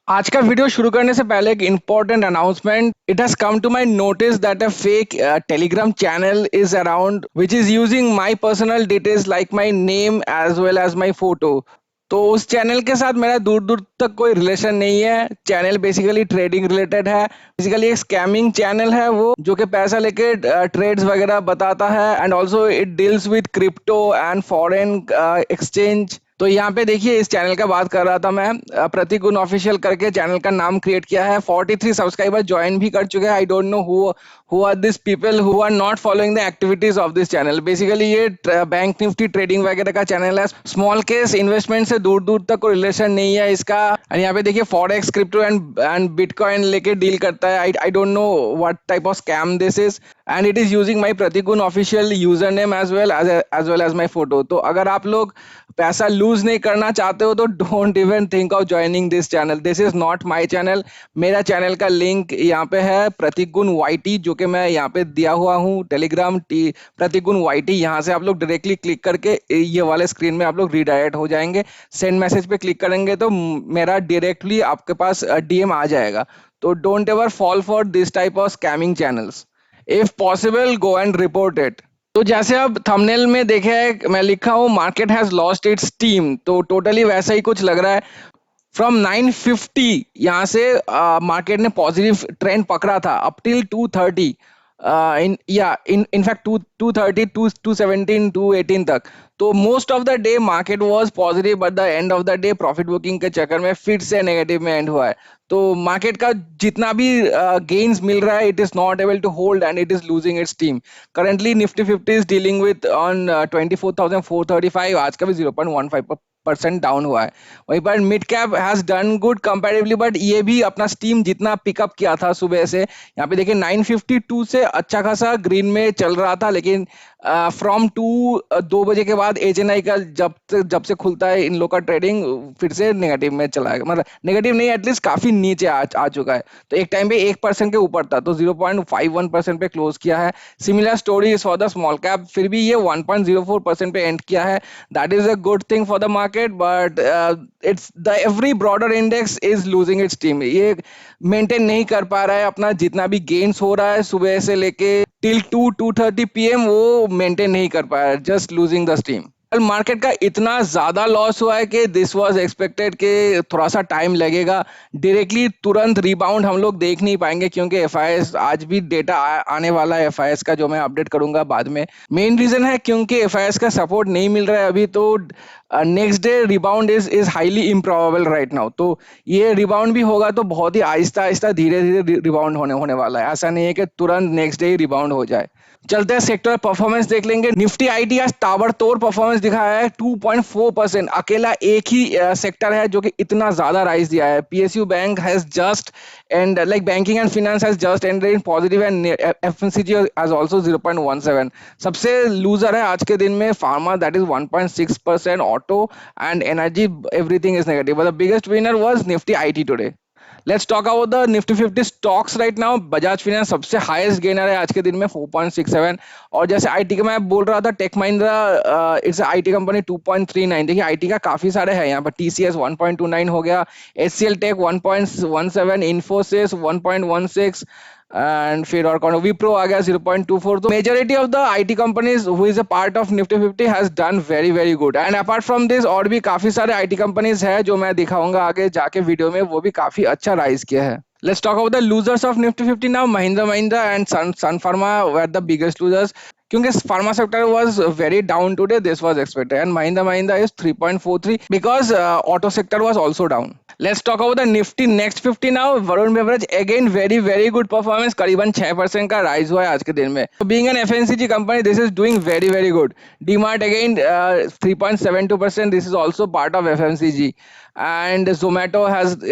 आज का वीडियो शुरू करने से पहले एक important announcement. It has come to my notice that a fake Telegram channel is around which is using my personal details like my name as well as my photo. तो उस channel के साथ मेरा दूर दूर तक कोई रिलेशन नहीं है. चैनल बेसिकली ट्रेडिंग रिलेटेड है. बेसिकली एक स्कैमिंग चैनल है वो, जो कि पैसा लेके ट्रेड्स वगैरह बताता है. And also it deals with crypto and foreign exchange. तो यहाँ पे देखिए, इस चैनल का बात कर रहा था मैं. प्रतीक गुण ऑफिशियल करके चैनल का नाम क्रिएट किया है. 43 सब्सक्राइबर ज्वाइन भी कर चुके हैं. I don't know who are this people who are not following the activities of this channel. Basically ये बैंक निफ्टी ट्रेडिंग वगैरह का चैनल है. स्मॉल केस इन्वेस्टमेंट से दूर दूर तक कोई रिलेशन नहीं है इसका. एंड यहाँ पे देखिए, फॉरेक्स, क्रिप्टो एंड बिटकॉइन लेके डील करता है. I don't know what type of scam this is. And it is using my Prateek Gun official user name as well as my photo. तो अगर आप लोग पैसा लूज नहीं करना चाहते हो तो don't even think of joining this channel. This is not my channel. मेरा चैनल का लिंक यहाँ पे है, प्रतीक गुण वाईटी, जो कि मैं यहाँ पे दिया हुआ हूँ. टेलीग्राम प्रतीक गुण वाईटी. यहाँ से आप लोग डायरेक्टली क्लिक करके ये वाले स्क्रीन में आप लोग रीडायरेक्ट हो जाएंगे. सेंड मैसेज पे क्लिक करेंगे तो मेरा डायरेक्टली आपके पास डीएम आ जाएगा. तो don't ever fall for this type of scamming channels. If possible, go and report it. तो जैसे अब थंबनेल में देखे है, मैं लिखा हूँ market has lost its steam. तो टोटली वैसा ही कुछ लग रहा है. फ्रॉम 950 यहाँ से मार्केट ने पॉजिटिव ट्रेंड पकड़ा था अप टिल 230. इन फैक्ट 230, 217, 218 तक. तो most of the day market was positive, but the end of the day profit booking के चक्कर में फिर से नेगेटिव में एंड हुआ है. तो मार्केट का जितना भी गेन्स मिल रहा है, it is not able to hold and it is losing its team. Currently Nifty 50 is dealing with on 24,435. आज का भी 0.15% डाउन हुआ है. वहीं पर mid cap has done good comparatively, but ये भी अपना स्टीम जितना पिकअप किया था सुबह से, यहाँ पे देखिए 952 से अच्छा खासा ग्रीन में चल रहा था. लेकिन फ्रॉम 2 बजे के बाद एचएनआई का जब से खुलता है इन लोग का ट्रेडिंग, फिर से नेगेटिव में चला गया. मतलब नेगेटिव नहीं, एटलीस्ट काफी नीचे आ चुका है. तो एक टाइम पे 1% के ऊपर था, तो 0.51% पे क्लोज किया है. Similar story for the small cap. फिर भी ये 1.04% पे एंड किया है. That is a good thing for the market, but it's the every broader index is losing its team. ये मेंटेन नहीं कर पा रहा है अपना जितना भी गेन्स हो रहा है सुबह से लेके टिल 2:30 पीएम, वो मेंटेन नहीं कर पाया. Just losing the steam. कल मार्केट का इतना ज्यादा लॉस हुआ है कि दिस वाज एक्सपेक्टेड कि थोड़ा सा टाइम लगेगा. डायरेक्टली तुरंत रिबाउंड हम लोग देख नहीं पाएंगे, क्योंकि एफआईएस आज भी डेटा आने वाला है एफआईएस का, जो मैं अपडेट करूंगा बाद में. मेन रीजन है क्योंकि एफआईएस का सपोर्ट नहीं मिल रहा है अभी. तो next day rebound is highly improbable right now. तो ये रिबाउंड भी होगा तो बहुत ही आहिस्ता आहिस्ता धीरे धीरे रिबाउंड होने वाला है. ऐसा नहीं है कि तुरंत नेक्स्ट डे ही रिबाउंड हो जाए. चलते हैं सेक्टर परफॉर्मेंस देख लेंगे. निफ्टी आईटी आज ताबड़तोड़ परफॉर्मेंस दिखाया है. 2.4%. अकेला एक ही सेक्टर है जो कि इतना ज्यादा राइज दिया है. PSU bank has just and like banking and finance has just ended in positive and FMCG has also 0.17. सबसे लूजर है आज के दिन में pharma, that is 1.6%. Auto and energy, everything is negative, but the biggest winner was Nifty IT today. Let's talk about the Nifty 50 stocks right now. Bajaj finance सबसे highest gainer है आज के दिन में 4.67. और जैसे आईटी का मैं बोल रहा था, Tech Mahindra its IT company 2.39. देखिए आईटी का काफी सारे हैं यहाँ पर. टीसीएस 1.29 हो गया, एचसीएल टेक 1.17, इन्फोसिस 1.16, एंड फिर और कौन, विप्रो आ गया 0.24. तो majority of the IT companies who is a part of Nifty 50 has done very very good. And apart from this और भी काफी सारे आईटी कंपनीज है जो मैं दिखाऊंगा आगे जाके वीडियो में, वो भी काफी अच्छा राइज किया है. Let's talk about the losers of Nifty 50 now. Mahindra and Sun Pharma were the biggest losers. क्योंकि pharma sector was very down today, this was expected, and Mahindra is 3.43 because auto sector was also down. Let's talk about the Nifty Next 50 now. Varun Beverage again very good performance. करीबन 6% का rise हुआ है आज के दिन में. So being an FMCG company, this is doing very good. DMart again 3.72%. This is also part of FMCG. And Zomato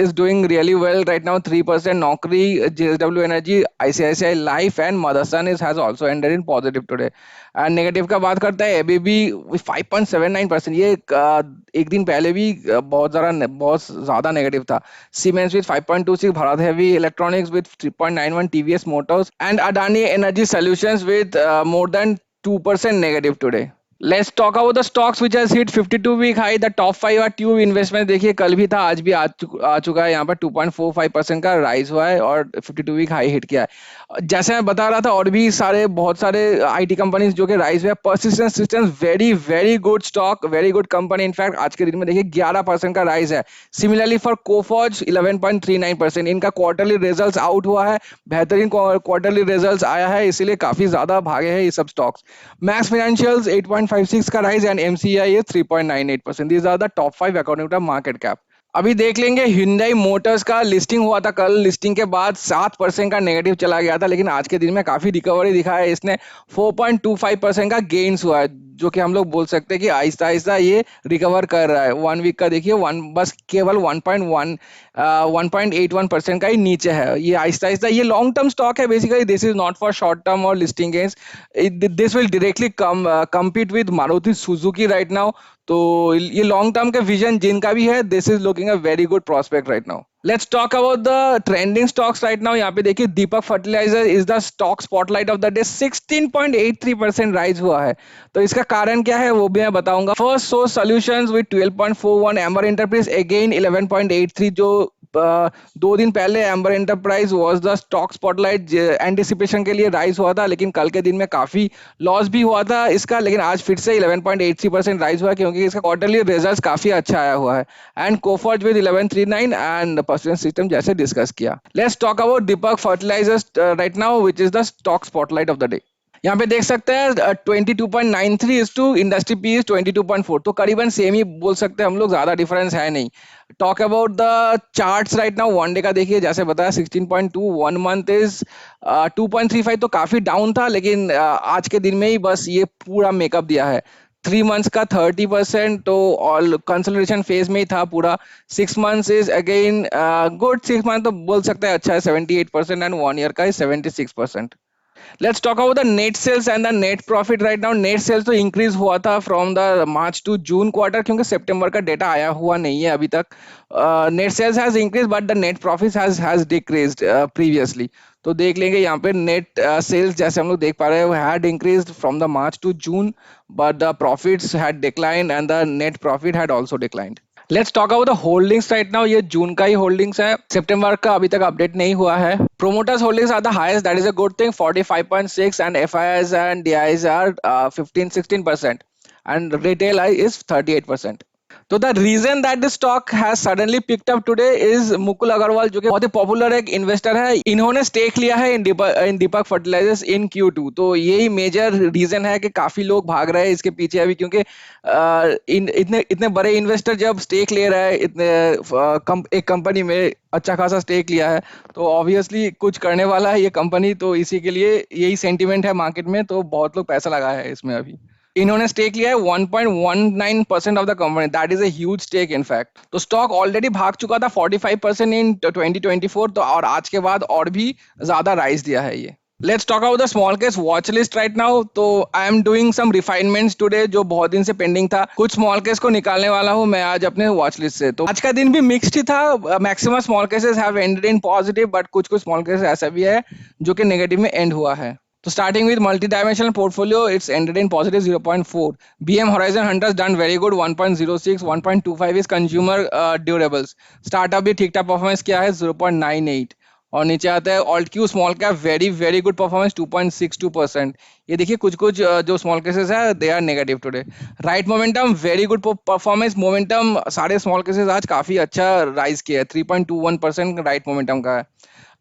is doing really well right now, 3%. Naukri, JSW Energy, ICICI Life and Motherson has also ended in positive today. And negative का बात करते हैं, ABB 5.79%. ये एक दिन पहले भी बहुत ज्यादा नेगेटिव था. Siemens with 5.26, Bharat heavy electronics with 3.91, TVS motors and Adani energy solutions with more than 2% negative today. Let's talk about the stocks which has hit 52 week high. The top 5 are tube investment. देखिए कल भी था, आज भी आ चुका है। यहाँ पर 2.45% का राइज हुआ है और 52 वीक हाई हिट किया है। जैसे मैं बता रहा था, और भी सारे बहुत सारे आईटी कंपनीज जो कि राइज हुए। Persistent systems very very good stock, very good company. In fact आज के दिन में देखिए 11% का राइज है। Similarly for Coforge 11.39%। इनका क्वार्टरली रिजल्ट्स आउट हुआ है, बेहतरीन क्वार्टरली रिजल्ट्स आया है, इसीलिए काफी ज्यादा भागे हैं ये सब स्टॉक्स। Max Financials 8.56 का rise and MCI is 3.98%। These are the top 5 according to market cap। अभी देख लेंगे Hyundai मोटर्स का लिस्टिंग हुआ था कल। लिस्टिंग के बाद 7% का नेगेटिव चला गया था, लेकिन आज के दिन में काफी रिकवरी दिखा है इसने। 4.25% का गेन्स हुआ है, जो कि हम लोग बोल सकते हैं कि आहिस्ता आहिस्ता ये रिकवर कर रहा है। 1 वीक का देखिए वन बस केवल 1.81% का ही नीचे है। ये आहिस्ता आहिस्ता ये लॉन्ग टर्म स्टॉक है basically. This is not for short term और listing gains. This will directly compete with Maruti Suzuki right now। तो ये लॉन्ग टर्म का विजन जिनका भी है, this is looking a very good prospect right now. Let's talk about the trending stocks right now. यहाँ पे देखिए Deepak fertiliser is the stock spotlight of the day. 16.83% rise हुआ है। तो इसका कारण क्या है वो भी मैं बताऊंगा। First source solutions with 12.41, amber enterprise again 11.83। जो 2 दिन पहले amber enterprise was the stock spotlight, anticipation के लिए राइज हुआ था, लेकिन कल के दिन में काफी लॉस भी हुआ था इसका। लेकिन आज फिर से 11.83% राइज हुआ है, क्योंकि इसका क्वार्टरली रिजल्ट काफी अच्छा आया हुआ है। And Coforge with 11.39 and personal system जैसे डिस्कस किया। Let's talk about Deepak fertilizers right now which is the stock spotlight of the day. यहाँ पे देख सकते हैं 22.93 is to industry P is 22.4। तो करीबन सेम ही बोल सकते हैं हम लोग, ज्यादा डिफरेंस है नहीं। Talk about the charts right now. One day का देखिए, जैसे बताया 16.2, 1 मंथ इज 2.35। तो काफी डाउन था, लेकिन आज के दिन में ही बस ये पूरा मेकअप दिया है। 3 मंथ्स का 30%, तो ऑल कंसोलिडेशन फेज में ही था पूरा। 6 months is again good. 6 month तो बोल सकते हैं अच्छा है 78%, एंड 1 ईयर का is 76%। Let's talk about the net sales and the net profit right now. Net sales तो इंक्रीज हुआ था from the March to June quarter, क्योंकि सितंबर का डेटा आया हुआ नहीं है अभी तक। Net sales has increase but the net profit has decreased previously. तो देख लेंगे यहाँ पे नेट सेल्स जैसे हम लोग देख पा रहे हैं, had increased from the March to June, but the profits had declined and the net profit had also declined. Let's talk about the holdings right now. ये जून का ही होल्डिंग्स है, सितंबर का अभी तक अपडेट नहीं हुआ है। Promoters holdings are the highest, that is a good thing, 45.6, and FIIs and DIIs are 15-16%, and retail I is 38%। तो the reason that the stock has suddenly picked up today is Mukul Agrawal, जो कि बहुत ही popular एक investor है। इन्होंने stake लिया है इन दीपक fertilisers इन Q2। तो यही मेजर रीजन है कि काफी लोग भाग रहे हैं इसके पीछे अभी, क्योंकि इतने इतने बड़े इन्वेस्टर जब स्टेक ले रहे हैं इतने एक कंपनी में, अच्छा खासा स्टेक लिया है, तो ऑब्वियसली कुछ करने वाला है ये कंपनी। तो इसी के लिए यही सेंटिमेंट है मार्केट में, तो बहुत लोग पैसा लगाया है इसमें अभी। इन्होंने स्टेक लिया है 1.19% of the company, that is a huge stake in fact. तो स्टॉक ऑलरेडी भाग चुका था 45% इन 2024, तो और आज के बाद और भी ज्यादा राइज दिया है ये। Let's talk about the small case watch list right now. तो I am doing some refinements today, जो बहुत दिन से पेंडिंग था। कुछ स्मॉल केस को निकालने वाला हूं मैं आज अपने वॉच लिस्ट से। तो आज का दिन भी मिक्स्ड ही था। Maximum small cases have ended in positive, but कुछ कुछ स्मॉल केसेस ऐसा भी है जो कि नेगेटिव में एंड हुआ है। So starting with multi-dimensional portfolio, it's ended in positive 0.4. BM Horizon Hunters done very good 1.06, 1.25 is consumer durables. Startup भी ठीक ठाक परफॉर्मेंस किया है 0.98। और नीचे आता है alt Q small cap, very very good performance 2.62%। ये देखिए कुछ कुछ जो स्मॉल केसेस है they are negative today. Right momentum very good performance. Momentum सारे स्मॉल केसेस आज काफी अच्छा राइज किया है, 3.21% राइट मोमेंटम का है।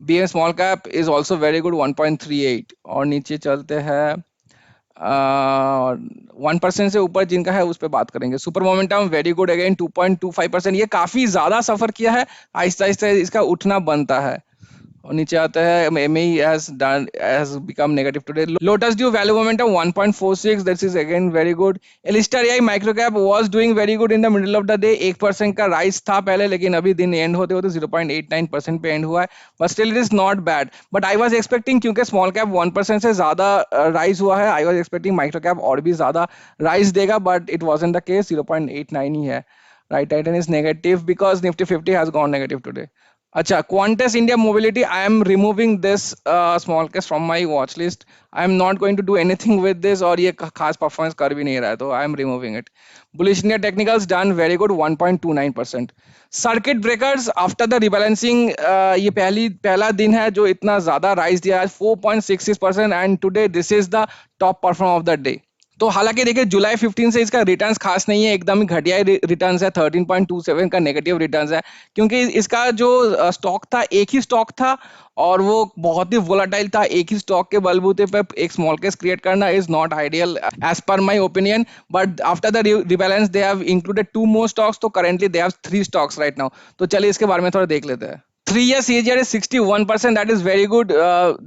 BM small cap is also very good 1.38। और नीचे चलते हैं 1% से ऊपर जिनका है उस पर बात करेंगे। Super momentum very good again 2.25%। ये काफी ज्यादा सफर किया है, आहिस्ता आहिस्ता इसका उठना बनता है। और नीचे आता है MAE has become negative today. Lotus Dew value momentum 1.46, that is again very good. Elistar AI microcap was doing very good in the middle of the day, 1% का राइज था पहले, लेकिन अभी दिन एंड होते होते 0.89% पे एंड हुआ है, but still it is not bad. But I was expecting, क्योंकि स्मॉल कैप 1% से ज्यादा राइज हुआ है, I was expecting micro cap और भी ज्यादा राइज देगा, but it wasn't the case, 0.89 ही है। Right Titan is negative because Nifty 50 has gone negative today. अच्छा, Qantas India Mobility, I am removing this small case from my watch list. I am not going to do anything with this, और ये खास performance कर भी नहीं रहा है, तो I am removing it. Bullish India Technicals done very good 1.29%. Circuit breakers after the rebalancing, ये पहला दिन है जो इतना ज्यादा राइज दिया है 4.66%, and today this is the top perform of the day. तो हालांकि देखिए जुलाई 15 से इसका रिटर्न्स खास नहीं है, एकदम ही घटिया रिटर्न्स है, 13.27 का नेगेटिव रिटर्न्स है, क्योंकि इसका जो स्टॉक था एक ही स्टॉक था और वो बहुत ही वोलाटाइल था. एक ही स्टॉक के बलबूते पे एक स्मॉल केस क्रिएट करना is not ideal as per my opinion. But after the rebalance they have included 2 more stocks, तो currently they have 3 stocks right now. तो चलिए इसके बारे में थोड़ा देख लेते हैं. 3 year CAGR is 61%. That is very good.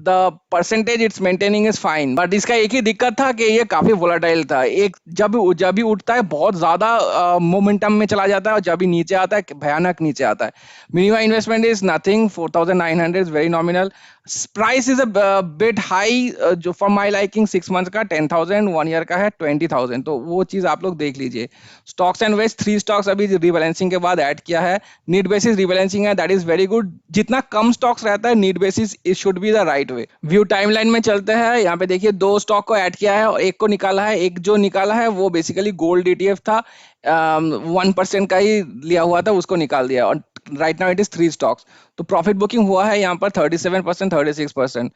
The percentage it's maintaining is fine. But इसका एक ही दिक्कत था कि ये काफी volatile था. एक जब भी उठता है बहुत ज्यादा मोमेंटम में चला जाता है, और जब भी नीचे आता है भयानक नीचे आता है. Minimum investment is nothing. 4,900 is very nominal. Price is a bit high, जो फॉर माई लाइकिंग 6 months का 10,000, 1 year का है 20,000, तो वो चीज आप लोग देख लीजिए. स्टॉक्स एंड वेस्ट 3 स्टॉक्स अभी रिबैलेंसिंग के बाद ऐड किया है. नीड बेसिस रिबैलेंसिंग है, दैट इज वेरी गुड. जितना कम स्टॉक्स रहता है need basis it should be the right way. View timeline में चलते हैं. यहाँ पे देखिए 2 स्टॉक को ऐड किया है और एक को निकाला है. एक जो निकाला है वो बेसिकली गोल्ड ETF था, 1% का ही लिया हुआ था, उसको निकाल दिया, और right now it is 3 stocks. तो प्रॉफिट बुकिंग हुआ है यहाँ पर 37%, 36%.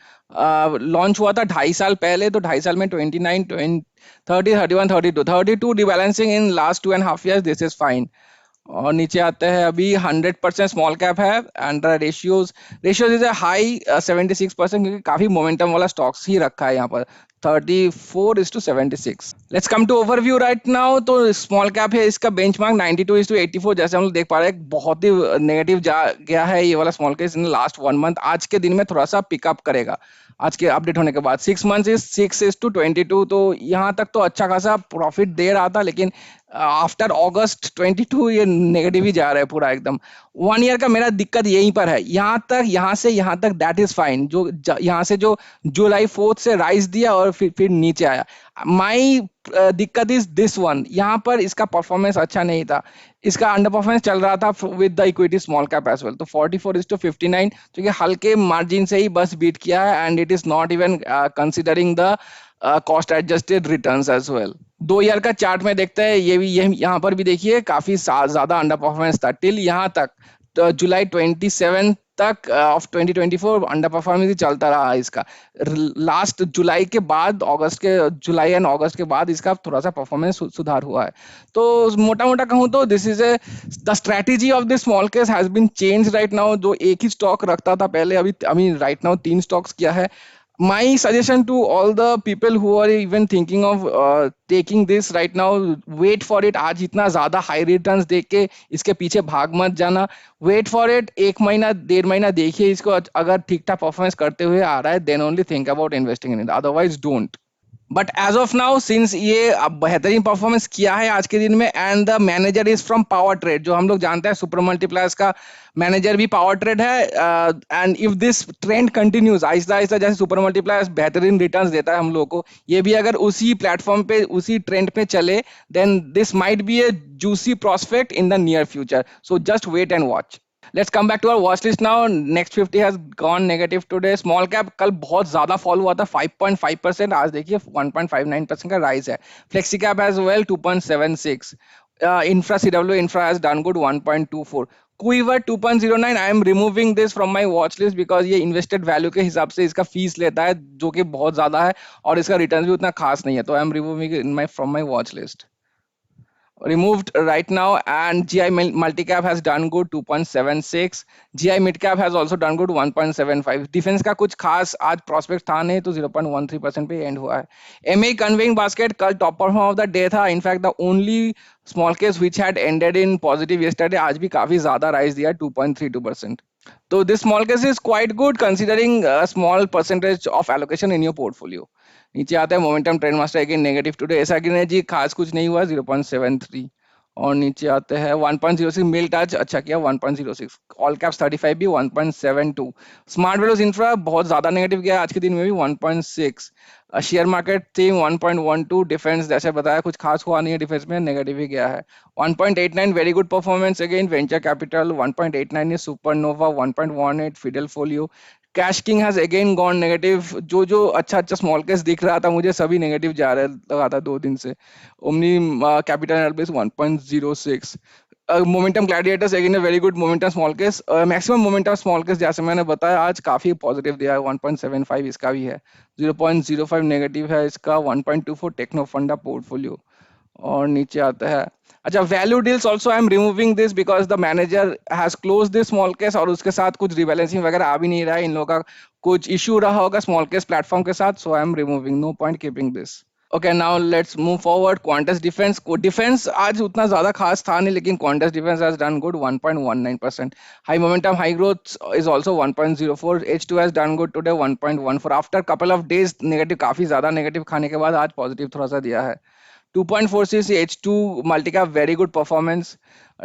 लॉन्च हुआ था 2.5 साल पहले, तो 2.5 साल में 29, 20, 30, 31, 32 rebalancing in last 2.5 years. This is fine. और नीचे आते हैं, अभी 100% स्मॉल कैप है, and ratios is a high 76%, क्योंकि काफी मोमेंटम वाला स्टॉक्स ही रखा है यहाँ पर. 34:76. Let's come to overview right now. तो स्मॉल कैप है, इसका बेंचमार्क 92:84. जैसे हम लोग देख पा रहे हैं बहुत ही नेगेटिव जा गया है ये वाला small case in last 1 month. आज के दिन में थोड़ा सा पिकअप करेगा आज के अपडेट होने के बाद. 6 months इज 6:22. तो यहाँ तक तो अच्छा खासा प्रॉफिट दे रहा था, लेकिन आफ्टर अगस्त 22 ये नेगेटिव ही जा रहा है पूरा एकदम. 1 year का मेरा दिक्कत यहीं पर है. यहाँ से यहाँ तक दैट इज फाइन. जो यहाँ से जो जुलाई 4 से राइज दिया और फिर नीचे आया. माई दिक्कत इज दिस वन. यहाँ पर इसका परफॉर्मेंस अच्छा नहीं था. इसका अंडर परफॉर्मेंस चल रहा था with the equity small cap as well. तो 44:59, जो कि हल्के मार्जिन से ही बस बीट किया है, and it is not even considering the cost adjusted returns as well. 2 year का चार्ट में देखते हैं. ये यहाँ पर भी देखिए काफी ज्यादा अंडर परफॉर्मेंस था टिल यहाँ तक. तो जुलाई 27 तक ऑफ 2024 अंडर परफॉर्मेंस ही चलता रहा इसका. लास्ट जुलाई के बाद जुलाई एंड अगस्त के बाद इसका थोड़ा सा परफॉर्मेंस सुधार हुआ है. तो मोटा मोटा कहूँ तो this is a the strategy of this small case has been change right now. जो एक ही स्टॉक रखता था पहले, अभी राइट नाउ 3 स्टॉक्स किया है. My suggestion to all the people who are even thinking of taking this right now, wait for it. आज इतना ज्यादा हाई रिटर्न्स देख के इसके पीछे भाग मत जाना. Wait for it. 1 महीना 1.5 महीना देखिए इसको. अगर ठीक ठाक परफॉर्मेंस करते हुए आ रहा है, then only think about investing in it, otherwise don't. But as of now since ये अब बेहतरीन परफॉर्मेंस किया है आज के दिन में, and the manager is from power trade, जो हम लोग जानते हैं सुपर मल्टीप्लायर्स का मैनेजर भी पावर ट्रेड है. And if this trend continues Aahista Aahista, जैसे सुपर मल्टीप्लायर्स बेहतरीन रिटर्न्स देता है हम लोग को, ये भी अगर उसी प्लेटफॉर्म पे उसी ट्रेंड पे चले, then this might be a juicy prospect in the near future. So just wait and watch. Let's come back to our watch list now. Next 50 has gone negative today. Small cap कल बहुत ज्यादा fall हुआ था 5.5%. आज देखिए 1.59% का rise है. Flexi cap as well 2.76. Infra CW Infra has done good 1.24. Quiver 2.09. I am removing this from my watch list because ये invested value के हिसाब से इसका फीस लेता है, जो कि बहुत ज्यादा है, और इसका रिटर्न भी उतना खास नहीं है. तो I am removing it from my watch list. Removed right now. And GI multicap has done good 2.76. GI midcap has also done good 1.75. Defence का कुछ खास आज प्रोस्पेक्ट था नहीं, तो 0.13% पे एंड हुआ है. MA कन्वेइंग बास्केट कल top performer of the day था. In fact the only small case which had ended in positive yesterday आज भी काफी ज्यादा राइज दिया 2.32%. तो this small case is quite good considering small percentage of allocation in your portfolio. नीचे आते हैं momentum trend master again negative today. ऐसा गिने जी खास कुछ नहीं हुआ 0.73. और नीचे आते हैं 1.06 मिल टच अच्छा किया 1.06, ऑल कैप्स 35 भी 1.72, स्मार्ट वेलोस इंफ्रा बहुत ज्यादा नेगेटिव गया आज के दिन में भी 1.6, शेयर मार्केट थीम 1.12, डिफेंस जैसे बताया कुछ खास हुआ नहीं है, डिफेंस में नेगेटिव ही गया है। 1.89 very good performance again venture capital, 1.89 is supernova, 1.18 fiddle folio, cash king has again gone negative, जो अच्छा अच्छा स्मॉल केस दिख रहा था मुझे सभी नेगेटिव जा रहा लगा था 2 दिन से। Omni capital airbase 1.06, momentum Gladiators again very good momentum small case, maximum momentum small case जैसे मैंने बताया आज काफी पॉजिटिव दिया है, 1.75 इसका भी है, 0.05 नेगेटिव है इसका, 1.24 टेक्नो फंडा पोर्टफोलियो। और नीचे आता है अच्छा value deals also I am removing this because the manager has close this small case, और उसके साथ कुछ रिबैलेंसिंग वगैरह आ भी नहीं रहा है, इन लोगों का कुछ इशू रहा होगा स्मॉल केस प्लेटफॉर्म के साथ, so I am removing, no point keeping this. Okay now let's move forward, quants defence, defence आज उतना ज्यादा खास था नहीं, लेकिन quants defence has done good 1.19%, high momentum high growth is also 1.04, H2 has done good today 1.14 after couple of days negative, काफी ज्यादा negative खाने के बाद आज पॉजिटिव थोड़ा सा दिया है। 2.46 H2 multicap very good performance,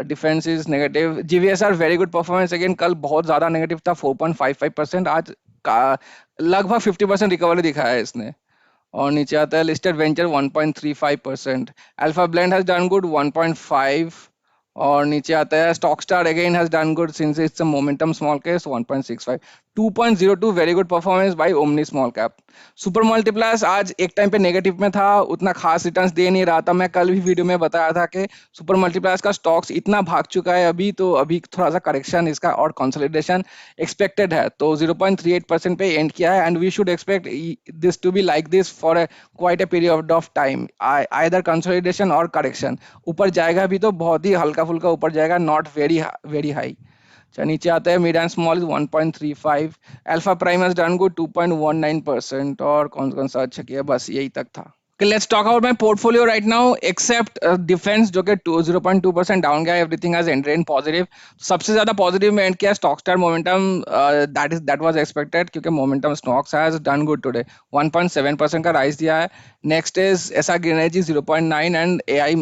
defense is negative, GVSR very good performance again, कल बहुत ज्यादा नेगेटिव था 4.55%, आज का लगभग 50% रिकवरी दिखाया है इसने। और नीचे आता है listed venture 1.35%, alpha blend has done good 1.5, और नीचे आता है stock star again has done good since it's a momentum small case 1.65, 2.02 very good performance by omni small cap. Super multipliers आज एक टाइम पे नेगेटिव में था, उतना खास रिटर्न्स दे नहीं रहा था, मैं कल भी वीडियो में बताया था कि सुपर मल्टीप्लायर्स का स्टॉक्स इतना भाग चुका है अभी, तो अभी थोड़ा सा करेक्शन इसका और कंसोलिडेशन एक्सपेक्टेड है, तो 0.38% पे एंड किया है, and we should expect this to be like this for a quite a period of time, either consolidation और करेक्शन, ऊपर जाएगा भी तो बहुत ही हल्का फुल्का ऊपर जाएगा, नॉट वेरी वेरी हाई। अच्छा नीचे आता है mid and small is 1.35, alpha prime has done good 2.19%, और कौन कौन सा अच्छा किया, बस यही तक था। Okay, let's talk about my portfolio right now except defense जो कि 0.2% डाउन गया, everything has ended in positive, सबसे ज्यादा पॉजिटिव में एंड किया stock star momentum, that was expected क्योंकि momentum stocks has done good today, 1.7% का राइज दिया है। Next is SR green energy 0.9 and AI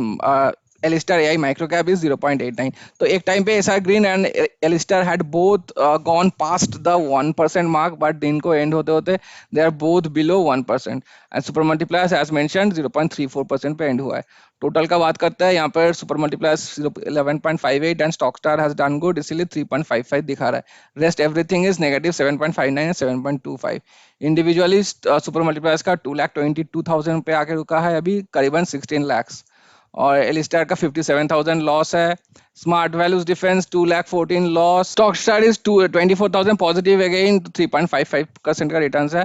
Alistair AI micro cap is 0.89, तो एक टाइम पे SR green and Alistair had both gone past the 1% mark, but दिन को end होते होते they are both below 1%, and super multipliers as mentioned 0.34% पे and हुआ है। टोटल का बात करते हैं यहाँ पर super multipliers 11.58 and stock star has done good, इसीलिए 3.55 दिखा रहा है, rest everything is negative 7.59 and 7.25। Individually super multipliers का 2,22,000 पे आके रुका है अभी, करीबन 16 lakhs, और एलिस्टार का 57,000 लॉस है। Smart values defence 2,14,000 loss, stock star is 24,000 positive again, 3.55% का रिटर्न है,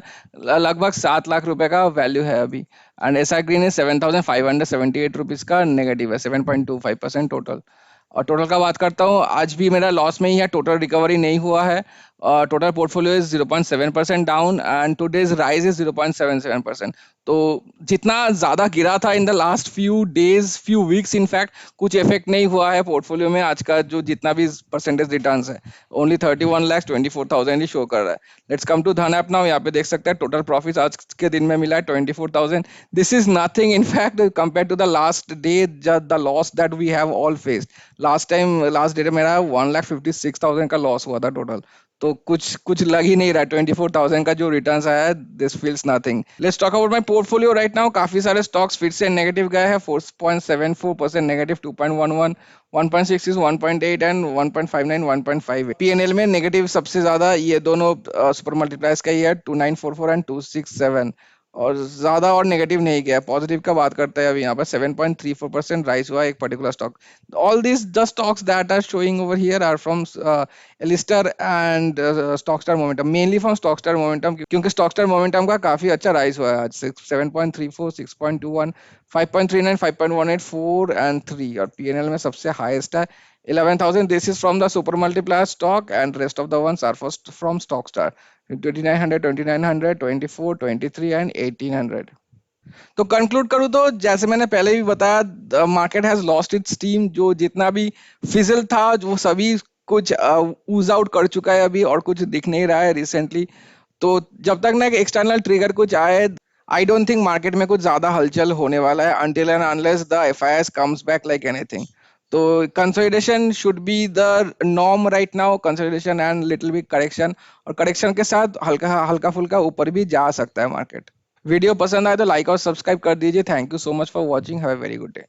लगभग 7 लाख रुपए का वैल्यू है अभी, and SR green is 7,578 rupees का नेगेटिव है, 7.25% टोटल। और टोटल का बात करता हूँ, आज भी मेरा लॉस में ही है, टोटल रिकवरी नहीं हुआ है, total portfolio is 0.7% down and today's rise is 0.77%, तो जितना ज्यादा गिरा था in the last few days few weeks in fact, कुछ इफेक्ट नहीं हुआ है पोर्टफोलियो में आज का जो जितना भी परसेंटेज रिटर्न्स है, ओनली 31,24,000 ही शो कर रहा है। लेट्स कम टू धन ऐप नाउ, यहाँ पे देख सकते हैं टोटल प्रॉफिट आज के दिन में मिला है 24,000, this is nothing in fact compare to the last day, the loss that we have all faced, last day मेरा 1,56,000 का लॉस हुआ था टोटल, तो कुछ कुछ लग ही नहीं रहा, 24,000 का जो रिटर्न्स आया है, this feels nothing. Let's talk about my portfolio right now, काफी सारे स्टॉक्स फिर से नेगेटिव गए हैं, 4.74% नेगेटिव, 2.11, 1.6 1.8 एंड 1.59 1.5, पीएनएल में नेगेटिव सबसे ज्यादा ये दोनों सुपर मल्टीप्लायर्स का ही है, 2,944 एंड 267, और ज्यादा और नेगेटिव नहीं गया। पॉजिटिव का बात करते हैं अभी यहाँ पर 7.34% राइज हुआ एक particular stock. All this the stocks that are showing over here are from Alistair and stock star momentum, mainly from stock star momentum, क्योंकि स्टॉकस्टार मोमेंटम का काफी अच्छा राइज हुआ है आज, 7.34, 6.21, 5.39, 5.18, 4 एंड 3, और पीएनएल में सबसे हाईएस्ट है 11,000, this is from the super multiplier stock and rest of the ones are from stock star, 2,900, 2,900, 24, 23 and 1,800। तो कंक्लूड करूँ तो जैसे मैंने पहले भी बताया, market has lost its steam, जो जितना भी फिजल था वो सभी कुछ ऊज आउट कर चुका है अभी, और कुछ दिख नहीं रहा है रिसेंटली, तो जब तक ना एक एक्सटर्नल ट्रिगर कुछ आए, आई डोंट थिंक मार्केट में कुछ ज्यादा हलचल होने वाला है, until and unless the FIS comes back like anything। तो consolidation should be the norm right now, consolidation and little bit correction, और करेक्शन के साथ हल्का हल्का फुल्का ऊपर भी जा सकता है मार्केट। वीडियो पसंद आए तो लाइक और सब्सक्राइब कर दीजिए। Thank you so much for watching, have a very good day.